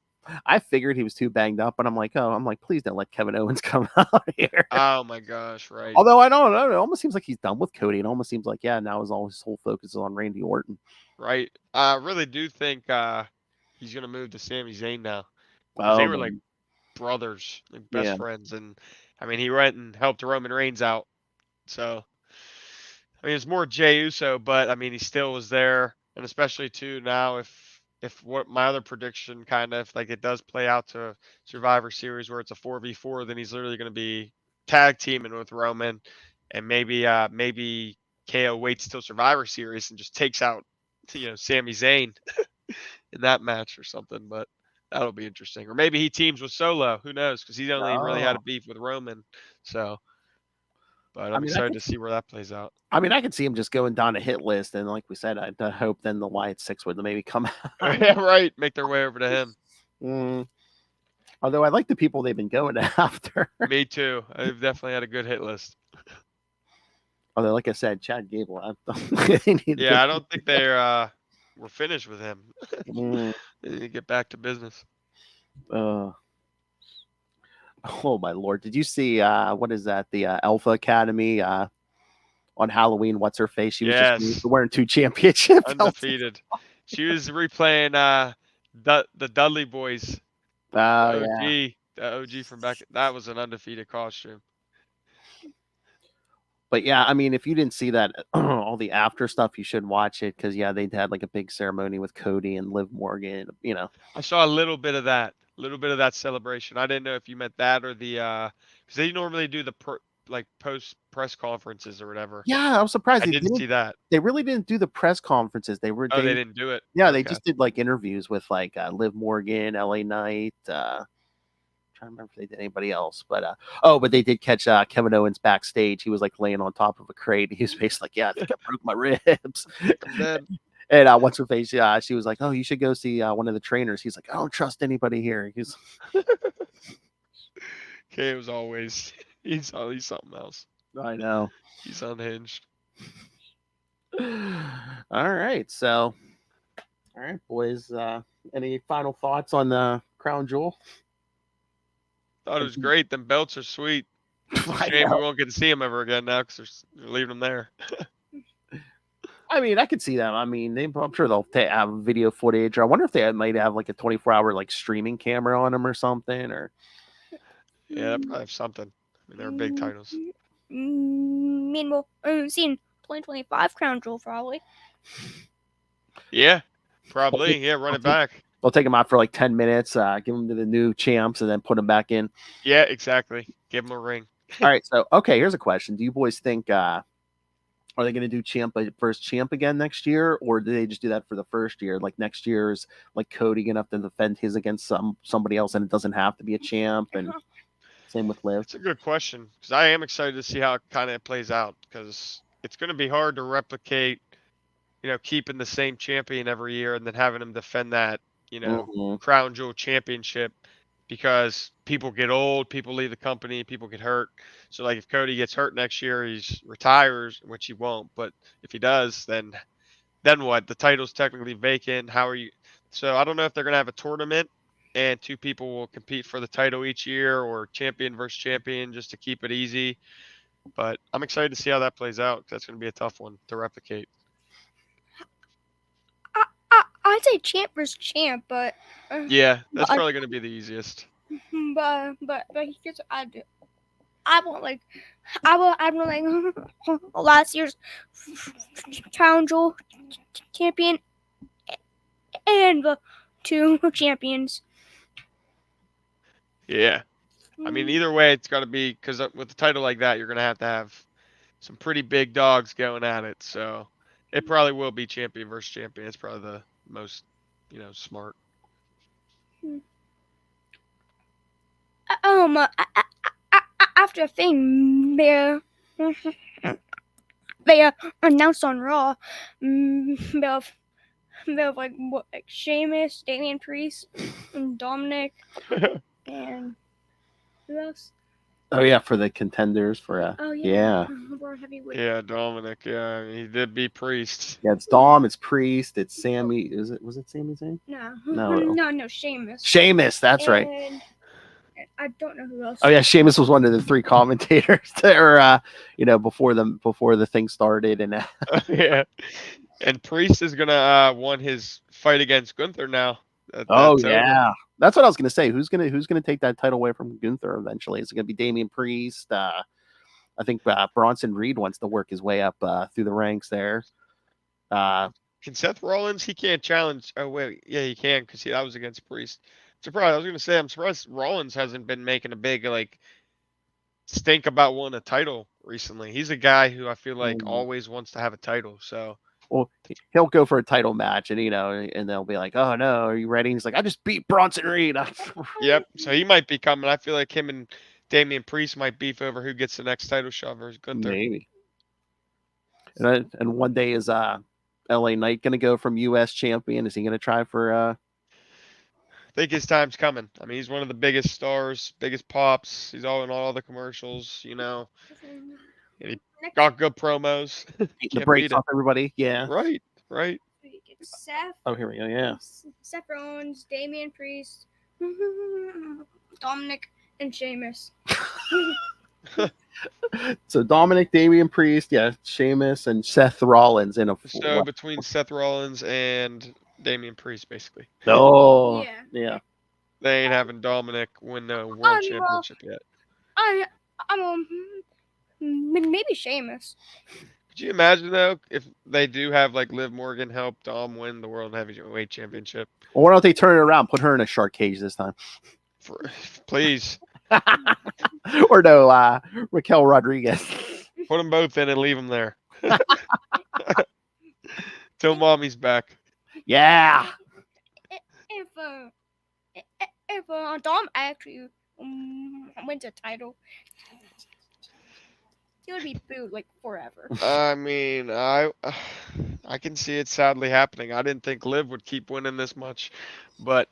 I figured he was too banged up, but I'm like, please don't let Kevin Owens come out here. Oh my gosh, right. Although I don't know, it almost seems like he's done with Cody. It almost seems like, now his whole focus is on Randy Orton. Right. I really do think he's gonna move to Sami Zayn now. Because Oh, they were like man. brothers, like Yeah. best friends. And I mean he went and helped Roman Reigns out. So I mean it's more Jey Uso, but I mean he still was there. And especially too now if what my other prediction kind of if like it does play out to Survivor Series where it's a 4v4, then he's literally gonna be tag teaming with Roman, and maybe KO waits till Survivor Series and just takes out Sami Zayn in that match or something. But that'll be interesting. Or maybe he teams with Solo. Who knows? Because he's only really had a Oh. beef with Roman. So, but I I'm mean, I excited could to see where that plays out. I could see him just going down a hit list, and like we said, I hope then the Wyatt Six would maybe come out. Yeah, right. Make their way over to him. Although I like the people they've been going after. Me too. I've definitely had a good hit list. Although, like I said, Chad Gable. Yeah, I don't think they were finished with him. Mm, They need to get back to business. oh my lord! Did you see what is that? The Alpha Academy on Halloween. What's her face? She was just wearing 2 championship belts. Undefeated. She was replaying the Dudley Boys. Oh, The OG from back. That was an undefeated costume. But yeah, I mean, if you didn't see that, all the after stuff, you should watch it because they had like a big ceremony with Cody and Liv Morgan. I saw a little bit of that celebration. I didn't know if you meant that or the because they normally do the post press conferences or whatever. Yeah, I was surprised. I didn't see that. They really didn't do the press conferences. They didn't do it. Yeah, Okay. they just did like interviews with like Liv Morgan, LA Knight. Trying to remember if they did anybody else, but but they did catch Kevin Owens backstage. He was like laying on top of a crate. He was basically like, "Yeah, I think I broke my ribs." And what's her face? She was like, "Oh, you should go see one of the trainers." He's like, "I don't trust anybody here." He's okay. It was always he's something else. I know. He's unhinged. All right, so all right, boys. Any final thoughts on the Crown Jewel? Thought it was great. Them belts are sweet. Shame we won't get to see them ever again now because they're leaving them there. I mean, I could see them. I mean, I'm sure they'll have video footage. Or I wonder if they might have like a 24-hour like streaming camera on them or something. Or yeah, they probably have something. I mean, they're big titles. Meanwhile, seen 2025 Crown Jewel probably. Yeah, probably. Yeah, run it back. They'll take them out for like 10 minutes, give them to the new champs, and then put them back in. Yeah, exactly. Give them a ring. All right. So, okay, here's a question. Do you boys think, are they going to do champ versus champ again next year? Or do they just do that for the first year? Like next year's like Cody going to have to defend his against somebody else, and it doesn't have to be a champ. And same with Liv. It's a good question because I am excited to see how it kind of plays out because it's going to be hard to replicate, keeping the same champion every year and then having him defend that, Crown Jewel championship because people get old, people leave the company, people get hurt. So like if Cody gets hurt next year, he retires, which he won't. But if he does, then what? The title's technically vacant. How are you? So I don't know if they're going to have a tournament and 2 people will compete for the title each year or champion versus champion just to keep it easy. But I'm excited to see how that plays out. That's going to be a tough one to replicate. I'd say champ versus champ, but yeah, that's probably going to be the easiest. But here's what I do. I want like last year's Crown Jewel champion and the 2 champions. Yeah, I mean either way, it's got to be because with a title like that, you're going to have some pretty big dogs going at it. So it probably will be champion versus champion. It's probably the most, smart. After a thing, they announced on Raw, like Sheamus, Damian Priest, and Dominic, and who else? Oh yeah, for the contenders for Oh yeah. World heavyweight. Yeah, Dominic. Yeah, I mean, he did beat Priest. Yeah, it's Dom, it's Priest, it's Sammy. Was it Sami Zayn? No, No. no, Sheamus. Sheamus, that's right. And I don't know who else. Oh yeah, Sheamus was one of the 3 commentators there, before the thing started, and Yeah, and Priest is gonna won his fight against Gunther now. oh That's over. yeah, that's what I was gonna say. Who's gonna take that title away from Gunther eventually? Is it gonna be Damian Priest? I think Bronson Reed wants to work his way up through the ranks there. Can Seth Rollins? He can't challenge. Oh wait, yeah, he can because that was against Priest. Surprised. I was gonna say I'm surprised Rollins hasn't been making a big stink about winning a title recently. He's a guy who I feel like always wants to have a title. So well, he'll go for a title match, and and they'll be like, "Oh no, are you ready?" He's like, "I just beat Bronson Reed." yep. So he might be coming. I feel like him and Damian Priest might beef over who gets the next title shot versus Gunther. Maybe. And one day is LA Knight going to go from U.S. champion? Is he going to try for? I think his time's coming. I mean, he's one of the biggest stars, biggest pops. He's all in all the commercials, And he got good promos. the brakes off everybody. Yeah. Right. Seth. Oh, here we go. Yeah. Seth Rollins, Damian Priest, Dominic, and Sheamus. So Dominic, Damian Priest, yeah, Sheamus, and Seth Rollins in a. So between Seth Rollins and Damian Priest, basically. Oh, yeah. They ain't having Dominic win the world championship yet. I'm maybe Sheamus. Could you imagine though if they do have Liv Morgan help Dom win the world heavyweight championship? Well, why don't they turn it around? Put her in a shark cage this time. Please. Or no, Raquel Rodriguez. Put them both in and leave them there. Till mommy's back. Yeah. If Dom actually wins a title, he would be booed forever. I mean, I can see it sadly happening. I didn't think Liv would keep winning this much, but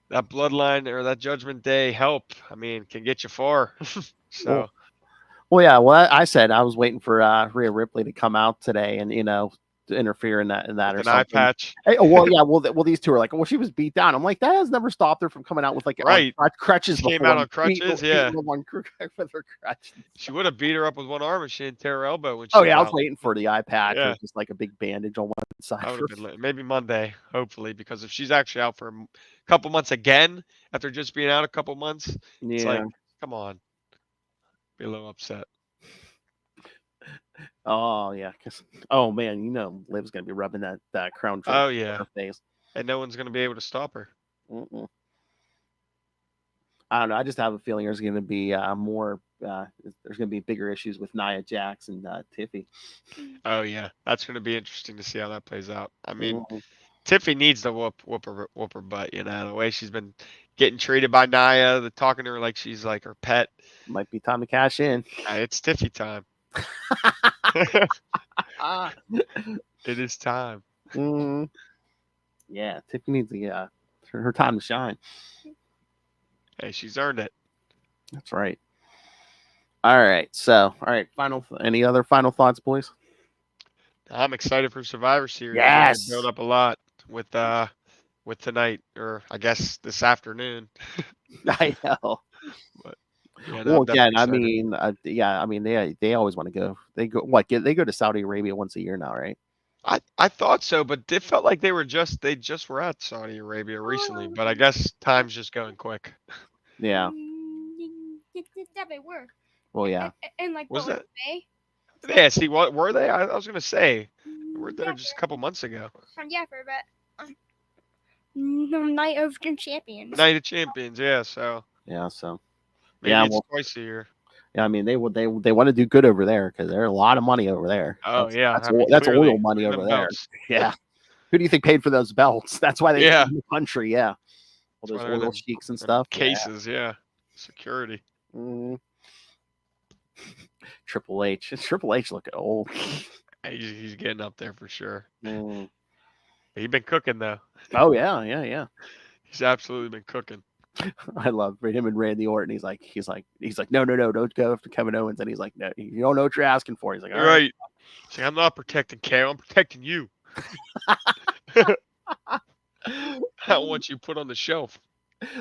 that bloodline or that Judgment Day help, I mean, can get you far. So. Well, yeah. Well, I said I was waiting for Rhea Ripley to come out today and to interfere in that or an something. eye patch. Hey, well, yeah. Well, these two are like, well, she was beat down. I'm like, that has never stopped her from coming out with crutches. She came out on crutches, yeah. With her crutches. She would have beat her up with one arm if she didn't tear her elbow when she. Oh yeah, I was waiting for the eye patch. Yeah. Or just like a big bandage on one side. Maybe Monday, hopefully, because if she's actually out for a couple months again after just being out a couple months, it's like, come on, be a little upset. Oh yeah, oh man, Liv's gonna be rubbing that crown jewel on her face, and no one's gonna be able to stop her. I don't know. I just have a feeling there's gonna be more. There's gonna be bigger issues with Nia Jax and Tiffy. Oh yeah, that's gonna be interesting to see how that plays out. I mean, Tiffy needs to whoop her butt. The way she's been getting treated by Nia, talking to her like she's like her pet. Might be time to cash in. It's Tiffy time. It is time. Yeah, Tiffy needs to her time to shine. Hey, she's earned it. That's right. All right. So, any other final thoughts, boys? I'm excited for Survivor Series. Yes. Build up a lot with tonight, or I guess this afternoon. I know. But well, again, I mean, they always want to go. They go to Saudi Arabia once a year now, right? I thought so, but it felt like they just were at Saudi Arabia recently. But I guess time's just going quick. Yeah. Yeah, they were. Well, yeah. And was that May? Yeah. See, what were they? I was gonna say we were there just a couple months ago. Yeah, for about Night of Champions. Night of Champions, yeah. So. Yeah. So. Maybe it's twice a year. Yeah, I mean they want to do good over there because there's a lot of money over there. Oh that's oil money over there. Yeah. Who do you think paid for those belts? That's why they in the country. Yeah. All those oil sheiks and stuff. Cases, yeah. Security. Triple H looking old. He's getting up there for sure. He's been cooking though. Oh yeah. He's absolutely been cooking. I love for him and Randy Orton. He's like, no, don't go after Kevin Owens. And he's like, no, you don't know what you're asking for. He's like, all right. Right. See, I'm not protecting Cam. I'm protecting you. I don't want you put on the shelf.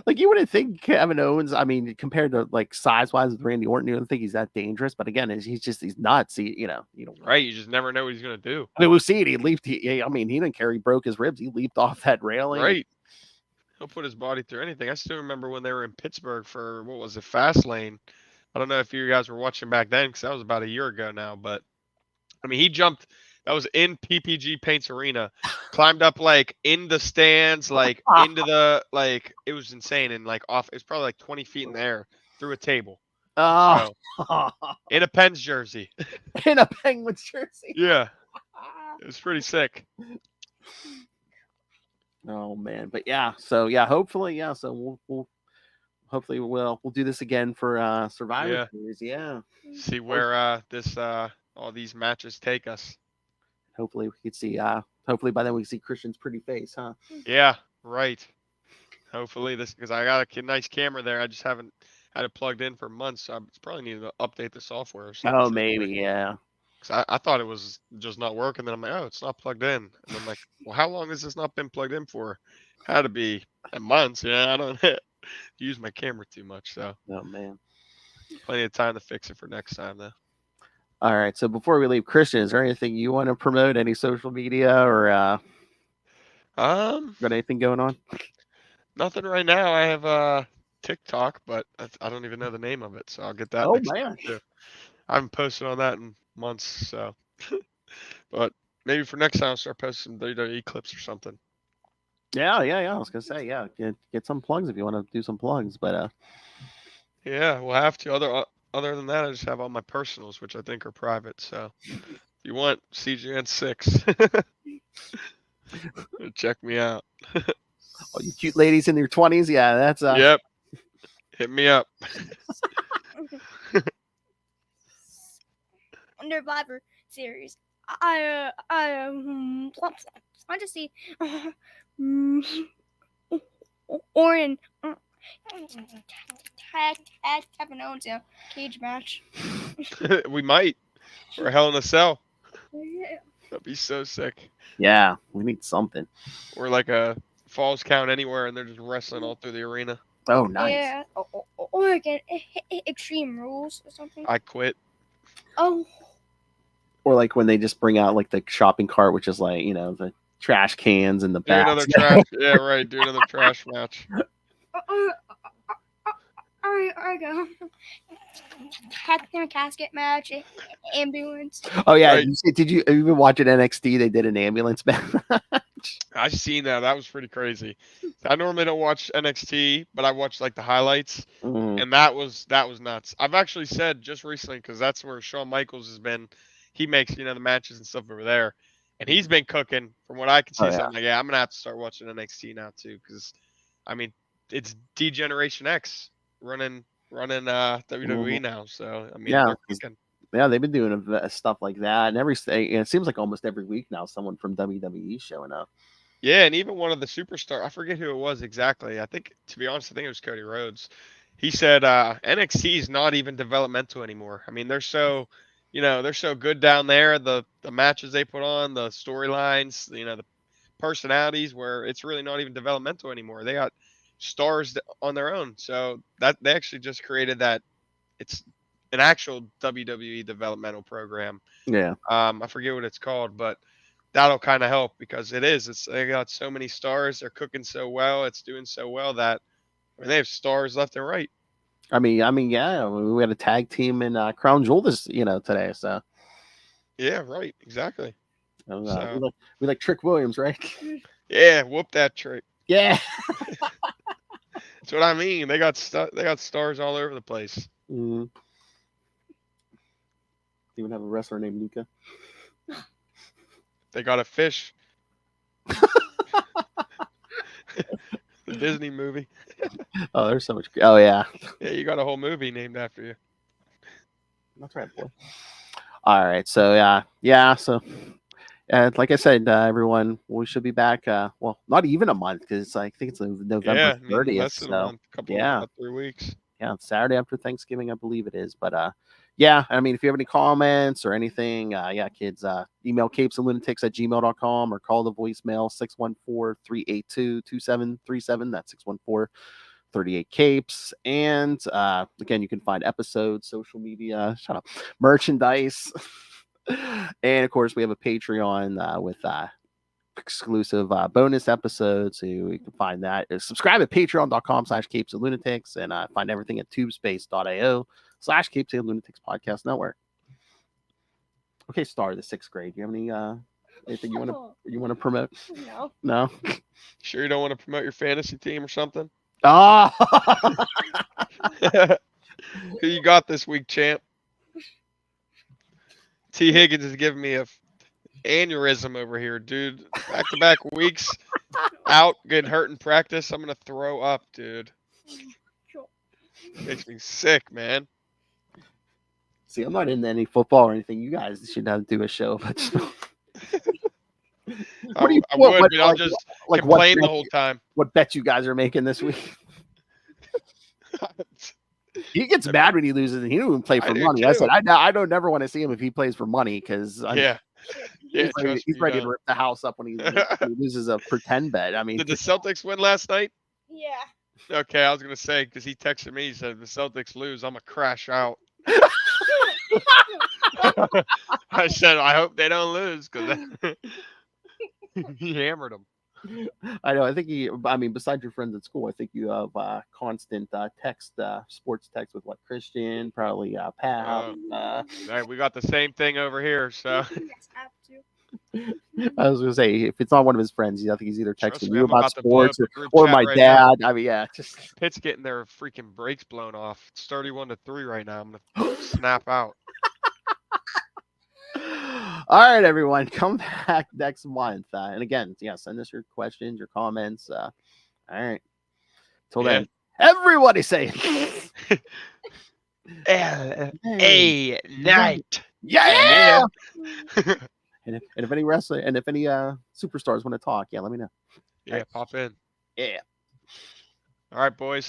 Like, you wouldn't think Kevin Owens, I mean, compared to like size wise with Randy Orton, you wouldn't think he's that dangerous. But again, he's nuts. You know. Right. You just never know what he's going to do. I mean, we've seen it. He leaped. He didn't care. He broke his ribs. He leaped off that railing. Right. He'll put his body through anything. I still remember when they were in Pittsburgh for, what was it, Fastlane. I don't know if you guys were watching back then because that was about a year ago now. But, I mean, he jumped. That was in PPG Paints Arena. Climbed up, like, in the stands, like, into the, like, it was insane. And, like, off, it was probably, like, 20 feet in the air through a table. Oh. So, in a Pens jersey. In a Penguins jersey. Yeah. It was pretty sick. Oh man, but yeah, so yeah, hopefully, yeah, so we'll hopefully we'll do this again for Survivor Series, yeah. See where this all these matches take us. Hopefully we could see hopefully by then we can see Christian's pretty face, huh? Yeah, right. Hopefully this, because I got a nice camera there. I just haven't had it plugged in for months. So I probably need to update the software or something. Oh, maybe, yeah. I thought it was just not working. Then I'm like, oh, it's not plugged in. And I'm like, well, how long has this not been plugged in for? Had to be months. Yeah, I don't use my camera too much. So, oh man, plenty of time to fix it for next time, though. All right. So before we leave, Christian, is there anything you want to promote? Any social media or got anything going on? Nothing right now. I have TikTok, but I don't even know the name of it, so I'll get that. Oh man, I haven't posted on that in months, so. But maybe for next time, I'll start posting some WWE clips or something. Yeah. I was gonna say, yeah, get some plugs if you want to do some plugs, but yeah, we'll have to. Other than that, I just have all my personals, which I think are private. So if you want CGN6, check me out. Oh, you cute ladies in your 20s, yeah, that's Yep. Hit me up. Under Survivor Series, I want to see Orin tag Kevin Owens in a cage match. We might. For Hell in a Cell. That'd be so sick. Yeah, we need something. Or like a Falls Count Anywhere, and they're just wrestling all through the arena. Oh, nice. Yeah, or again, Extreme Rules or something. I quit. Oh. Or like when they just bring out like the shopping cart, which is like, the trash cans and the Do another bats. trash. Yeah, right. Do another trash match. I go. Casket match, ambulance. Oh yeah, Right. did you even watch at NXT? They did an ambulance match. I've seen that. That was pretty crazy. I normally don't watch NXT, but I watched like the highlights, and that was nuts. I've actually said just recently, because that's where Shawn Michaels has been. He makes the matches and stuff over there, and he's been cooking from what I can see. Oh, yeah. So I'm like, yeah, I'm gonna have to start watching NXT now too, because I mean it's D-Generation X running WWE now. So I mean, Yeah. they're cooking. Yeah, they've been doing stuff like that, and it seems like almost every week now, someone from WWE showing up. Yeah, and even one of the superstars, I forget who it was exactly. I think, to be honest, I think it was Cody Rhodes. He said NXT is not even developmental anymore. I mean, they're so good down there. The matches they put on, the storylines, the personalities, where it's really not even developmental anymore. They got stars on their own. So that they actually just created that. It's an actual WWE developmental program. Yeah. I forget what it's called, but that'll kind of help, because they got so many stars. They're cooking so well. It's doing so well that they have stars left and right. I mean, yeah, we had a tag team in Crown Jewel today. So yeah, right, exactly. We like Trick Williams, right? Yeah, whoop that trick. Yeah. That's what I mean. They got stars all over the place. Mm-hmm. Even have a wrestler named Luca. They got a fish. The Disney movie. Oh, there's so much. Oh yeah. Yeah, you got a whole movie named after you. That's right, boy. All right, so yeah. So like I said, everyone, we should be back. Well, not even a month because I think it's November Yeah, I mean, 30th. less than a So month, yeah, about 3 weeks. yeah, Saturday after Thanksgiving, I believe it is. But yeah, I mean, if you have any comments or anything, yeah, kids, email CapesandLunatics@gmail.com or call the voicemail 614-382-2737. That's 614-38 Capes. And again, you can find episodes, social media, shut up, merchandise. And of course, we have a Patreon with exclusive bonus episodes. So you can find that. Subscribe at patreon.com/CapesandLunatics and find everything at tubespace.io/CapesandLunatics Podcast Network. Okay, Star, the 6th grade. Do you have any anything you want to promote? No. No? Sure you don't want to promote your fantasy team or something? Ah! Who you got this week, champ? T. Higgins is giving me a aneurysm over here, dude. Back-to-back weeks out, getting hurt in practice. I'm gonna throw up, dude. Makes me sick, man. See, I'm not into any football or anything. You guys should have to do a show. But I would, but I'll just complain the whole time. What bets you guys are making this week? He gets mad when he loses, and he don't even play for money. Too. I said, I don't never want to see him if he plays for money because he's ready to rip the house up when he loses a pretend bet. I mean, did the Celtics win last night? Yeah. Okay, I was gonna say because he texted me. He said, "If the Celtics lose, I'm gonna crash out." I said, "I hope they don't lose," because he hammered them. I know. I think besides your friends at school, I think you have constant sports text with Christian, probably Pat. Hey, we got the same thing over here. So I was gonna say, if it's not one of his friends, I think he's either texting you about sports or my dad. Now. I mean, yeah, just Pitt's getting their freaking brakes blown off. It's 31-3 right now. I'm gonna snap out. All right, everyone, come back next month. And again, send us your questions, your comments. All right. Till then, everybody say A night. Yeah. And if any wrestler and if any superstars want to talk, let me know. Yeah, pop in. Yeah. All right, boys.